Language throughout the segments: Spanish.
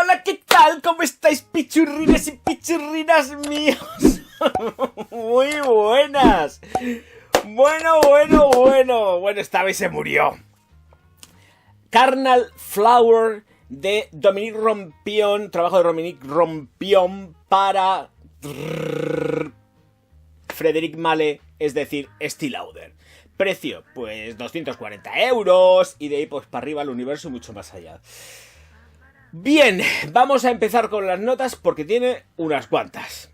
Hola, ¿qué tal? ¿Cómo estáis, pichurrines y pichurrinas míos? Muy buenas. Bueno, esta vez se murió. Carnal Flower de Dominique Rompion, trabajo de Dominique Rompion para Frédéric Malle, es decir, Estée Lauder. Precio, pues 240 € y de ahí pues para arriba el universo y mucho más allá. Bien, vamos a empezar con las notas porque tiene unas cuantas.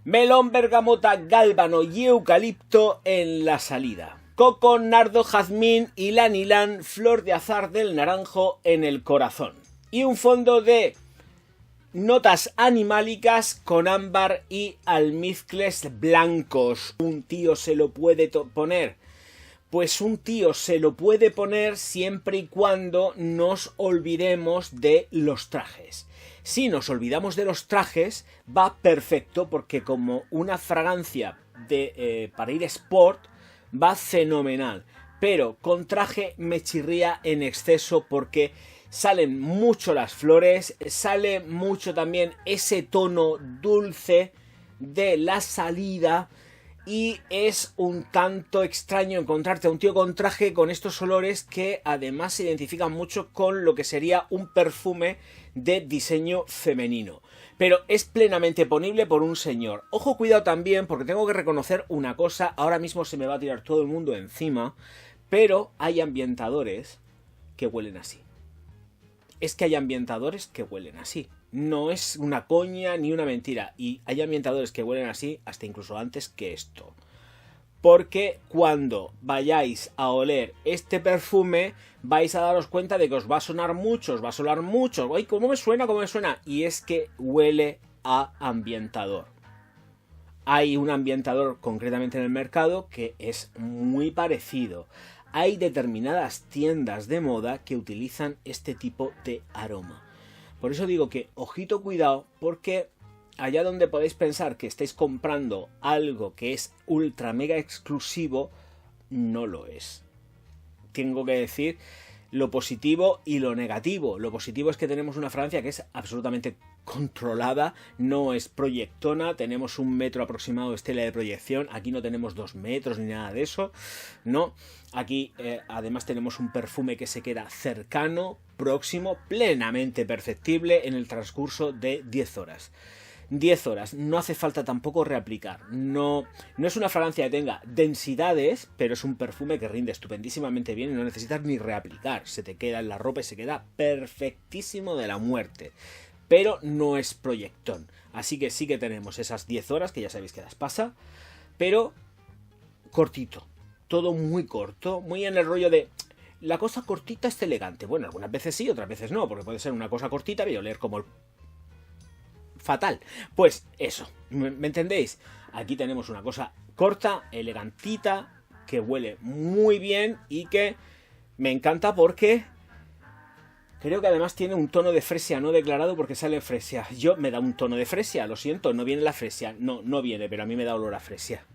Melón, bergamota, gálbano y eucalipto en la salida. Coco, nardo, jazmín, ylang ylang, flor de azahar del naranjo en el corazón. Y un fondo de notas animálicas con ámbar y almizcles blancos. ¿Un tío se lo puede poner? Pues un tío se lo puede poner siempre y cuando nos olvidemos de los trajes. Si nos olvidamos de los trajes, va perfecto porque como una fragancia para ir sport, va fenomenal. Pero con traje me chirría en exceso porque salen mucho las flores, sale mucho también ese tono dulce de la salida. Y es un tanto extraño encontrarte a un tío con traje con estos olores que además se identifican mucho con lo que sería un perfume de diseño femenino. Pero es plenamente ponible por un señor. Ojo, cuidado también, porque tengo que reconocer una cosa. Ahora mismo se me va a tirar todo el mundo encima. Pero hay ambientadores que huelen así. Es que hay ambientadores que huelen así. No es una coña ni una mentira. Y hay ambientadores que huelen así hasta incluso antes que esto. Porque cuando vayáis a oler este perfume vais a daros cuenta de que os va a sonar mucho, os va a sonar mucho. ¡Ay, cómo me suena, cómo me suena! Y es que huele a ambientador. Hay un ambientador concretamente en el mercado que es muy parecido. Hay determinadas tiendas de moda que utilizan este tipo de aroma. Por eso digo que, ojito, cuidado, porque allá donde podéis pensar que estáis comprando algo que es ultra mega exclusivo, no lo es. Tengo que decir lo positivo y lo negativo. Lo positivo es que tenemos una fragancia que es absolutamente controlada, no es proyectona, tenemos 1 metro aproximado de estela de proyección, aquí no tenemos 2 metros ni nada de eso, no, aquí además tenemos un perfume que se queda cercano, próximo, plenamente perceptible en el transcurso de 10 horas. 10 horas, no hace falta tampoco reaplicar, no es una fragancia que tenga densidades, pero es un perfume que rinde estupendísimamente bien y no necesitas ni reaplicar, se te queda en la ropa y se queda perfectísimo de la muerte. Pero no es proyectón. Así que sí que tenemos esas 10 horas, que ya sabéis que las pasa, pero cortito. Todo muy corto, muy en el rollo de la cosa cortita es elegante. Bueno, algunas veces sí, otras veces no, porque puede ser una cosa cortita y oler como el fatal. Pues eso, ¿me entendéis? Aquí tenemos una cosa corta, elegantita, que huele muy bien y que me encanta porque creo que además tiene un tono de fresia no declarado porque sale fresia. Yo me da un tono de fresia, lo siento, no viene la fresia. No viene, pero a mí me da olor a fresia.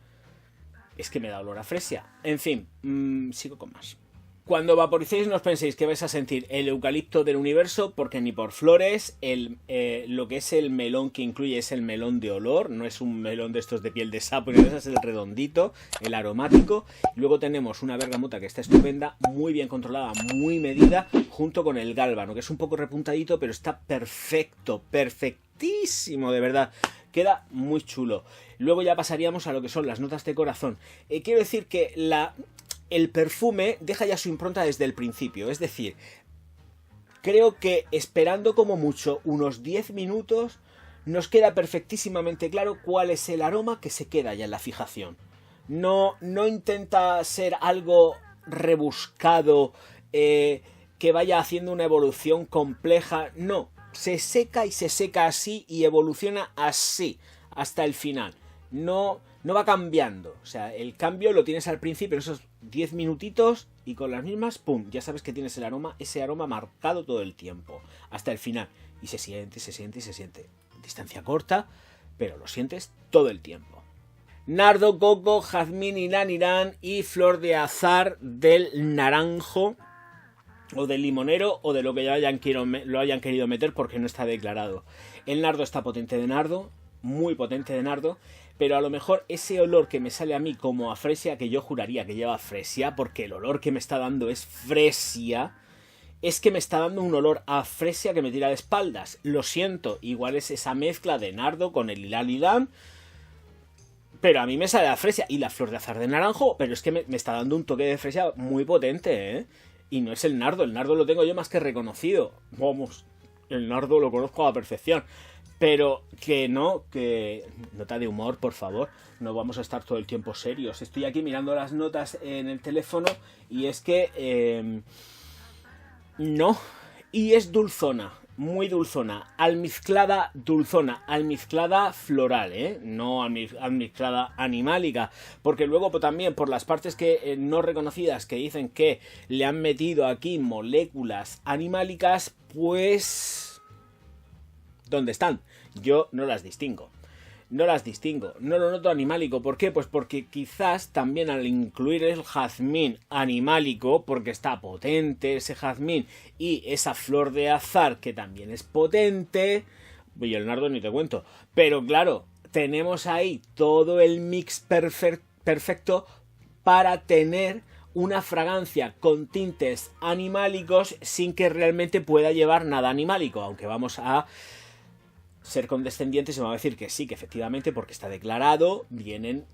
Es que me da olor a fresia. En fin, sigo con más. Cuando vaporicéis no os penséis que vais a sentir el eucalipto del universo porque ni por flores, lo que es el melón que incluye es el melón de olor, no es un melón de estos de piel de sapo, ese es el redondito, el aromático. Luego tenemos una bergamota que está estupenda, muy bien controlada, muy medida, junto con el gálbano, que es un poco repuntadito, pero está perfecto, perfectísimo, de verdad. Queda muy chulo. Luego ya pasaríamos a lo que son las notas de corazón. Quiero decir que el perfume deja ya su impronta desde el principio, es decir, creo que esperando como mucho unos 10 minutos nos queda perfectísimamente claro cuál es el aroma que se queda ya en la fijación. No intenta ser algo rebuscado, que vaya haciendo una evolución compleja, no, se seca y se seca así y evoluciona así hasta el final. No va cambiando, o sea, el cambio lo tienes al principio en esos 10 minutitos y con las mismas, pum, ya sabes que tienes ese aroma marcado todo el tiempo, hasta el final, y se siente, se siente y se siente. Distancia corta, pero lo sientes todo el tiempo. Nardo, coco, jazmín, ylang ylang y flor de azahar del naranjo o de limonero o de lo que ya lo hayan querido meter porque no está declarado. El nardo está potente de nardo, muy potente de nardo, pero a lo mejor ese olor que me sale a mí como a fresia, que yo juraría que lleva fresia, porque el olor que me está dando es fresia, es que me está dando un olor a fresia que me tira de espaldas. Lo siento, igual es esa mezcla de nardo con el ylang-ylang, pero a mí me sale la fresia y la flor de azahar de naranjo, pero es que me está dando un toque de fresia muy potente, ¿eh? Y no es el nardo lo tengo yo más que reconocido. Vamos, el nardo lo conozco a la perfección. Pero que nota de humor, por favor. No vamos a estar todo el tiempo serios. Estoy aquí mirando las notas en el teléfono y es que... no. Y es dulzona. Muy dulzona. Almizclada dulzona. Almizclada floral, ¿eh? No almizclada animálica. Porque luego también por las partes que no reconocidas que dicen que le han metido aquí moléculas animálicas, pues... ¿dónde están? Yo no las distingo. No lo noto animálico. ¿Por qué? Pues porque quizás también al incluir el jazmín animálico, porque está potente ese jazmín y esa flor de azahar que también es potente, y el nardo ni te cuento. Pero claro, tenemos ahí todo el mix perfecto para tener una fragancia con tintes animálicos sin que realmente pueda llevar nada animálico, aunque vamos a ser condescendientes y me va a decir que sí, que efectivamente, porque está declarado, vienen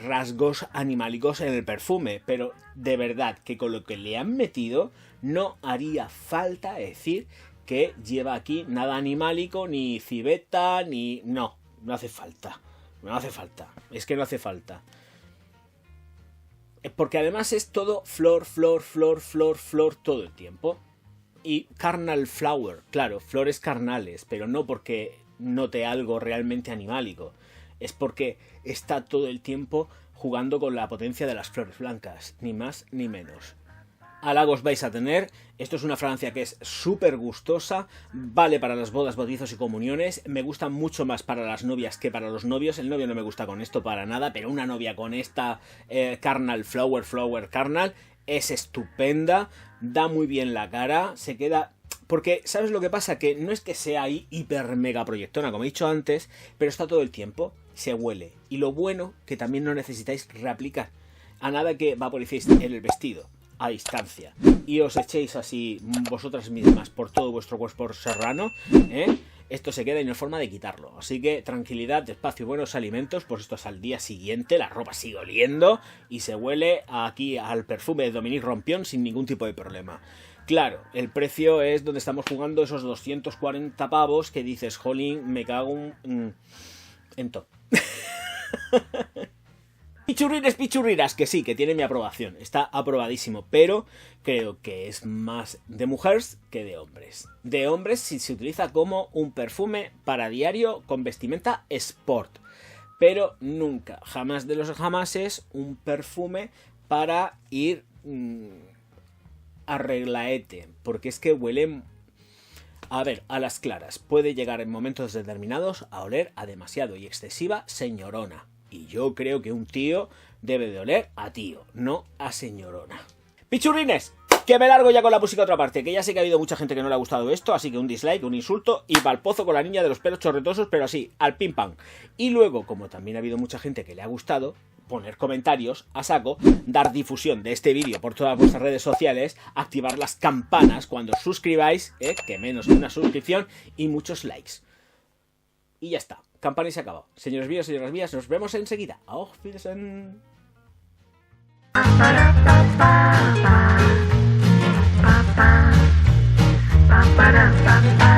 rasgos animálicos en el perfume, pero de verdad que con lo que le han metido no haría falta decir que lleva aquí nada animálico, ni civeta, ni... no hace falta, es que no hace falta. Porque además es todo flor todo el tiempo. Y carnal flower, claro, flores carnales, pero no porque note algo realmente animálico. Es porque está todo el tiempo jugando con la potencia de las flores blancas, ni más ni menos. Halagos vais a tener. Esto es una fragancia que es súper gustosa, vale para las bodas, bautizos y comuniones. Me gusta mucho más para las novias que para los novios. El novio no me gusta con esto para nada, pero una novia con esta carnal flower carnal es estupenda, da muy bien la cara, se queda... Porque, ¿sabes lo que pasa? Que no es que sea ahí hiper mega proyectona, como he dicho antes, pero está todo el tiempo, se huele. Y lo bueno, que también no necesitáis reaplicar. A nada que vaporicéis en el vestido, a distancia, y os echéis así vosotras mismas por todo vuestro cuerpo serrano, esto se queda y no hay forma de quitarlo. Así que tranquilidad, despacio y buenos alimentos, pues esto es al día siguiente, la ropa sigue oliendo y se huele aquí al perfume de Dominique Rompion sin ningún tipo de problema. Claro, el precio es donde estamos jugando esos 240 pavos que dices, jolín, me cago en todo. Pichurriras, que sí, que tiene mi aprobación, está aprobadísimo, pero creo que es más de mujeres que de hombres. De hombres si se utiliza como un perfume para diario con vestimenta sport, pero nunca, jamás de los jamases, un perfume para ir arreglaete, porque es que huele... A ver, a las claras, puede llegar en momentos determinados a oler a demasiado y excesiva señorona. Y yo creo que un tío debe de oler a tío, no a señorona. ¡Pichurrines! Que me largo ya con la música a otra parte, que ya sé que ha habido mucha gente que no le ha gustado esto, así que un dislike, un insulto y pa'l pozo con la niña de los pelos chorretosos, pero así, al pim pam. Y luego, como también ha habido mucha gente que le ha gustado, poner comentarios a saco, dar difusión de este vídeo por todas vuestras redes sociales, activar las campanas cuando os suscribáis, que menos que una suscripción, y muchos likes. Y ya está. Campana y se acabó. Señores míos, señoras mías, nos vemos enseguida. Auf Wiedersehen. Ba ba da ba ba.